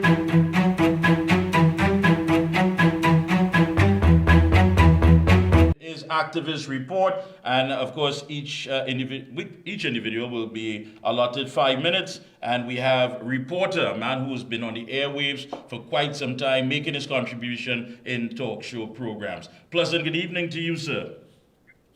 Is activist report, and of course each individual will be allotted 5 minutes, and we have reporter, a man who's been on the airwaves for quite some time, making his contribution in talk show programs. Pleasant good evening to you, sir.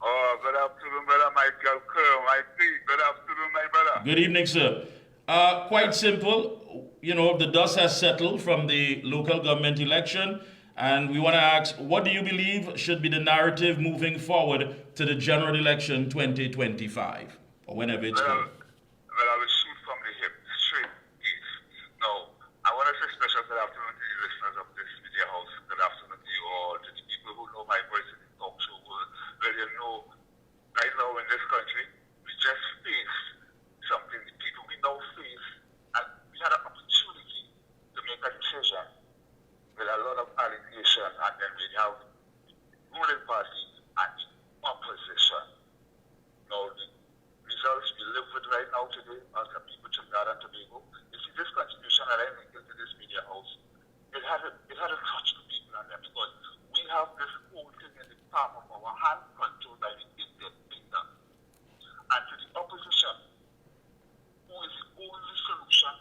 Oh, good afternoon, brother Michael Kerr. Good afternoon, my brother. Good evening, sir. Quite simple. You know, the dust has settled from the local government election, and we want to ask, what do you believe should be the narrative moving forward to the general election 2025, or whenever it's called? Well, I will shoot from the hip, straight east. Now, I want to say special good afternoon to the listeners of this media house. Good afternoon to you all, to the people who know my voice in the talk show world. Well, you know, right now in this country, we just face something. The people we now face, and we had an opportunity to make a decision with a lot of allegations, and then we have ruling parties and the opposition. Now, the results we live with right now today as a people to Trinidad and Tobago, you see, this contribution that I make into this media house, it had a touch to people on them, because we have this whole thing in the palm of our hand, controlled by the Indian kingdom. And to the opposition, who is the only solution,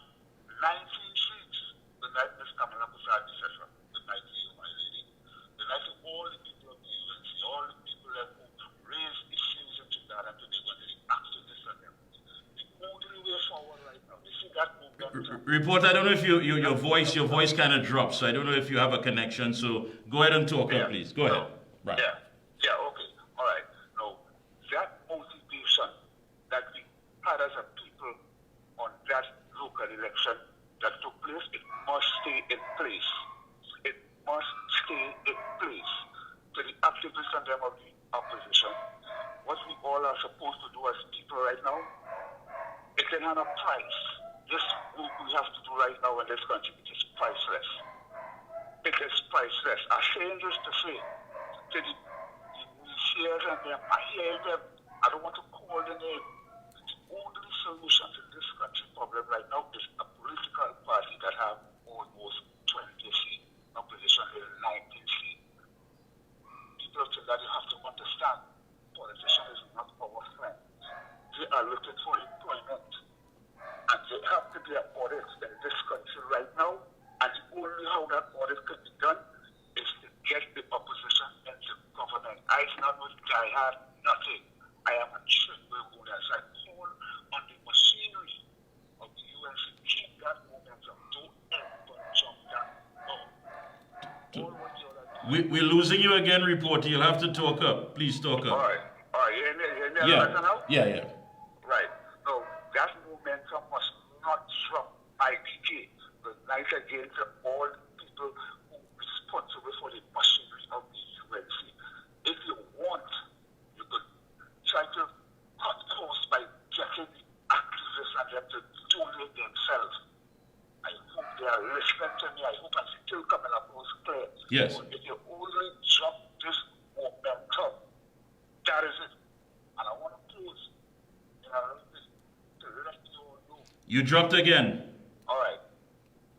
19 seats, the night is coming up with our decision. The night to you, my lady. The night to all the people of the UNC, all the people that who raise issues in Trinidad and Tobago, and the activists and them. The only way forward right now, you see that movement. Report, I don't know if your voice kind of drops, so I don't know if you have a connection, so go ahead and talk up, please. Go ahead. Right. Yeah, okay. All right. Now, that motivation that we had as a people on that local election that took place, it must stay in place. It must stay in place. To the activists and them of the opposition, what we all are supposed to do as people right now, it can have a price. This what we have to do right now in this country, it is priceless. It is priceless. I'm saying this to say, to the shares and them, I hear them, I don't want to call the name. The only solution to this country problem right now is a political party that have almost 20 seats, opposition is 19 seats. People that you have to understand, politicians is not our friend. They are looking for employment. And there have to be an audit in this country right now, and the only how that audit can be done is to get the opposition into government. I not with I had nothing. I am a tribal owner. I call on the machinery of the UNC, keep that momentum. Don't ever jump that. We're losing you again, reporter. You'll have to talk up. Please talk up. All right. Yeah. Right. No, that momentum must not drop Mikee K. The night again to all the people who are responsible for the machinery of the UNC. If you want, you could try to cut costs by getting the activists and them to donate themselves. I hope they are listening to me. I hope I'm still coming across clear. Yes. But if you only drop this momentum, that is it. And I want to close in a little bit to let you all know. You dropped again. All right.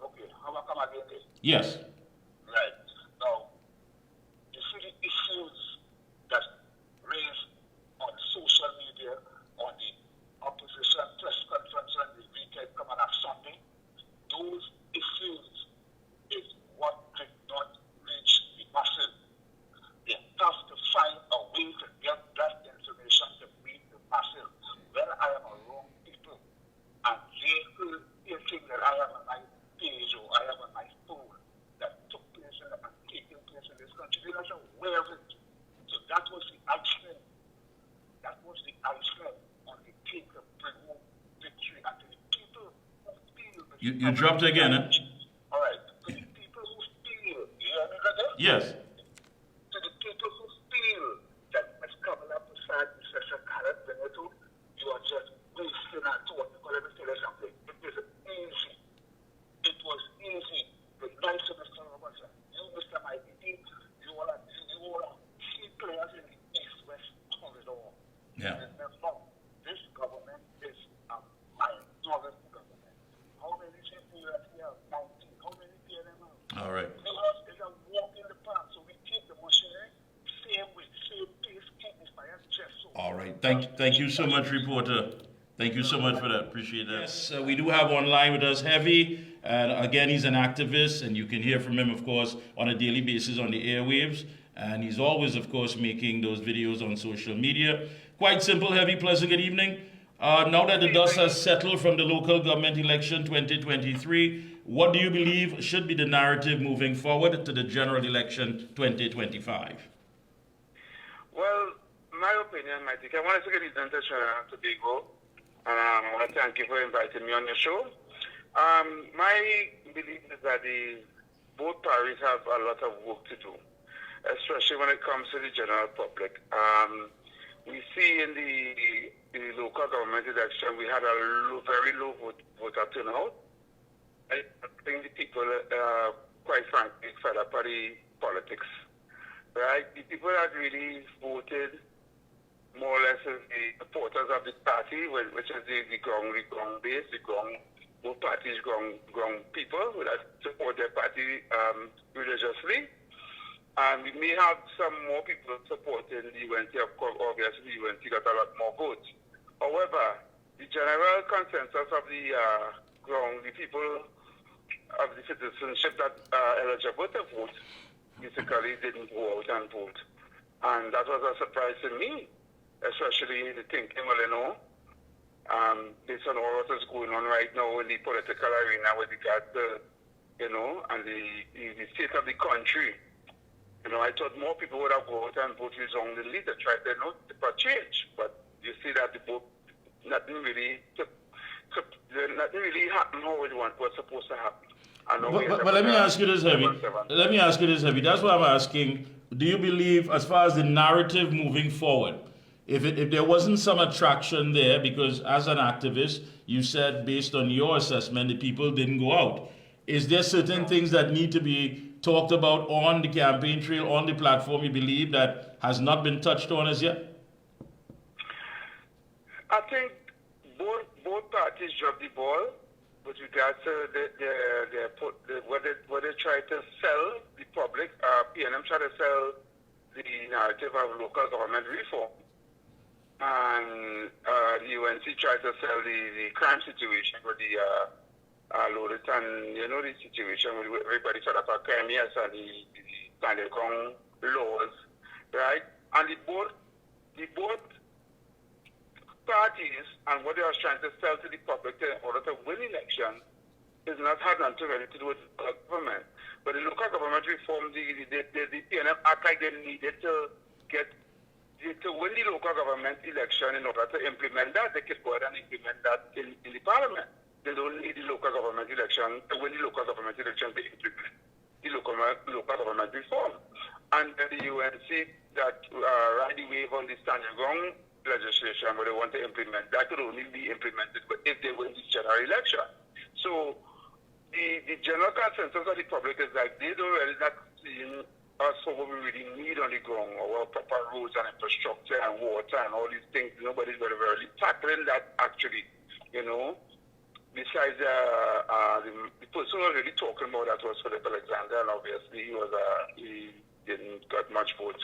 Okay. How about come again there? Yes. Right. Now, you see the issues that raised on social media, on the opposition press conference on the weekend coming up Sunday, those issues is what did not reach the masses. They have to find a way to get that information to reach the masses. When I am around people and they think that I am on my page or I am on my phone that took place and taking place in this country, they're not aware of it. So that was the iceland. That was the iceland on the cake of bring home victory. And to the people who feel You dropped again, huh? All right. To the people who feel, you hear me, brother? Yes. To the people who feel that Ms. Kamala Prasad is such a current benefit, you are just wasting our thought. Because let me tell you something. It is easy. It was easy. The nice of Mr. Robinson, you, Mr. Mikey, you all are key players in the East-West corridor. Yeah. Remember, this government is a minority government. How many people you have here? 19. How many All right. It's a walk in the park, so we take the machinery, same with same pace, technify and just so. All right. Thank you so much, reporter. Thank you so much for that. Appreciate that. Yes, we do have online with us Heavy. And again, he's an activist, and you can hear from him, of course, on a daily basis on the airwaves. And he's always, of course, making those videos on social media. Quite simple, Heavy. Pleasant good evening. Now that the dust has settled from the local government election 2023, what do you believe should be the narrative moving forward to the general election 2025? Well, my opinion, I think I want to take it into Tobago. I want to thank you for inviting me on your show. My belief is that both parties have a lot of work to do, especially when it comes to the general public. We see in the local government election, we had a very low voter turnout. I think the people, quite frankly, fed up at the politics. Right? The people that really voted more or less as the supporters of the party, which is the ground base, both parties ground people that support their party religiously. And we may have some more people supporting the UNC. Of course, obviously, the UNC got a lot more votes. However, the general consensus of the ground, the people of the citizenship that are eligible to vote, basically didn't go out and vote. And that was a surprise to me, especially the thinking, well, you know, based on what is going on right now in the political arena with regard to, you know, and the state of the country. You know, I thought more people would have gone out and voted wrongly to try to, you know, for change. But you see that nothing really happened how it was supposed to happen. But let me ask you this, Heavy. That's what I'm asking. Do you believe, as far as the narrative moving forward, if there wasn't some attraction there, because as an activist, you said based on your assessment, the people didn't go out. Is there certain things that need to be talked about on the campaign trail, on the platform, you believe that has not been touched on as yet? I think both parties dropped the ball with regards to what they try to sell the public. PNM tried to sell the narrative of local government reform. And the UNC tried to sell the crime situation with the loaded and, you know, the situation with everybody sort of a crime, yes, and the standard ground laws, right? And the both parties and what they are trying to sell to the public in order to win election is not had nothing really to do with local government. But the local government reform, the PNM act like they needed to win the local government election in order to implement that. They could go ahead and implement that in the parliament. They don't need the local government election to win the local government election to implement the local government reform. And the UNC that ride the wave on the standing ground legislation where they want to implement, that could only be implemented if they win this general election. So the general consensus of the public is that they don't really not seeing us for what we really need on the ground, our proper roads and infrastructure and water and all these things. Nobody's really tackling that actually, you know. Besides, the person who was really talking about that was Philip Alexander, and obviously he didn't got much votes.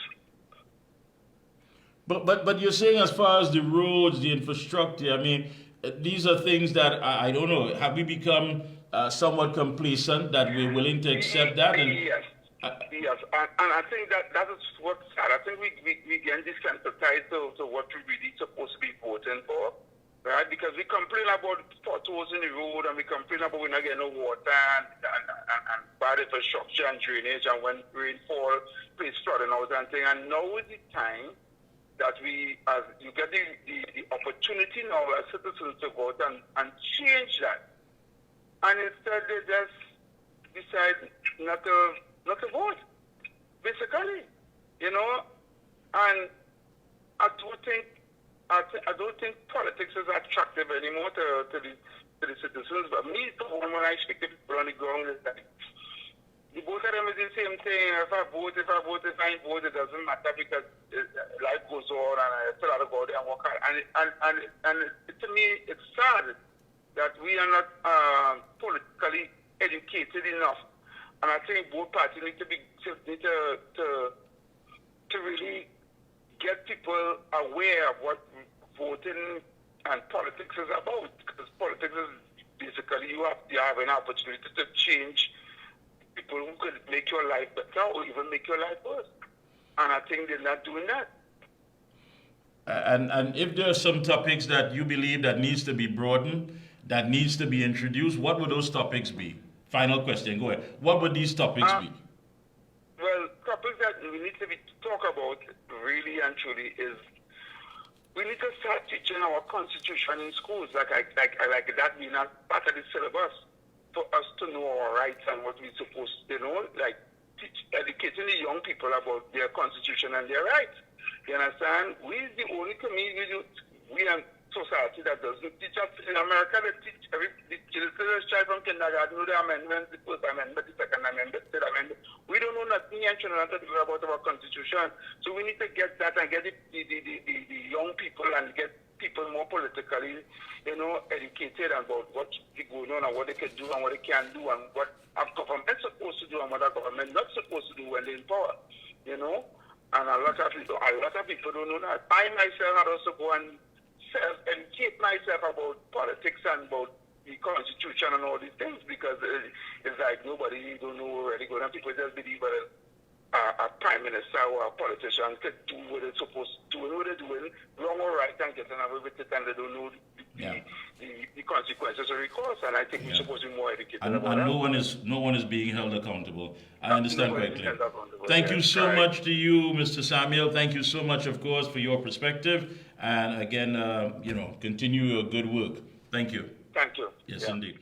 But you're saying as far as the roads, the infrastructure, I mean, these are things that, I don't know, have we become somewhat complacent that we're willing to accept that? And, yes, and I think that is what's sad. I think we get desensitized to what we really supposed to be voting for, right? Because we complain about potholes in the road, and we complain about we're not getting no water and bad infrastructure and drainage, and when rainfall, place flooding out and things. And now is the time that you get the opportunity now as citizens to go out and change that. And instead they just decide not to vote, basically, you know. And I don't think politics is attractive anymore to the citizens. But me, when I speak to people on the ground, is that the both of them is the same thing. If I vote, if I ain't vote, it doesn't matter because life goes on and I still have to go there and work hard. And to me, it's sad that we are not politically educated enough And I think both parties need to really get people aware of what voting and politics is about. Because politics is basically you have an opportunity to change people who could make your life better or even make your life worse. And I think they're not doing that. And if there are some topics that you believe that needs to be broadened, that needs to be introduced, what would those topics be? Final question, go ahead. What would these topics be? Well, topics that we need to talk about really and truly is we need to start teaching our constitution in schools, like that being a part of the syllabus for us to know our rights and what we're supposed to know, like educating the young people about their constitution and their rights. You understand? We're the only community, we and society that doesn't teach us. In America, they teach the children's child from kindergarten, know the amendments, the First Amendment, the Second Amendment, the Third Amendment. We don't know nothing and children to do about our constitution. So we need to get that and get the young people and get people more politically, educated about what's going on and what they can do and what they can't do and what our government is supposed to do and what our government not supposed to do when they're in power, And a lot of people don't know that. I myself had also go and self-educate myself about politics and about the constitution and all these things because it's like nobody don't know where they're going. And people just believe that a prime minister or a politician could do what they're supposed to do, what they're doing, wrong or right, and get away with it, and they don't know the consequences of recourse. And I think we're supposed to be more educated about that. And no one is being held accountable. I understand quite clearly. Thank you so much to you, Mr. Samuel. Thank you so much, of course, for your perspective. And again, continue your good work. Thank you. Thank you. Yes, indeed.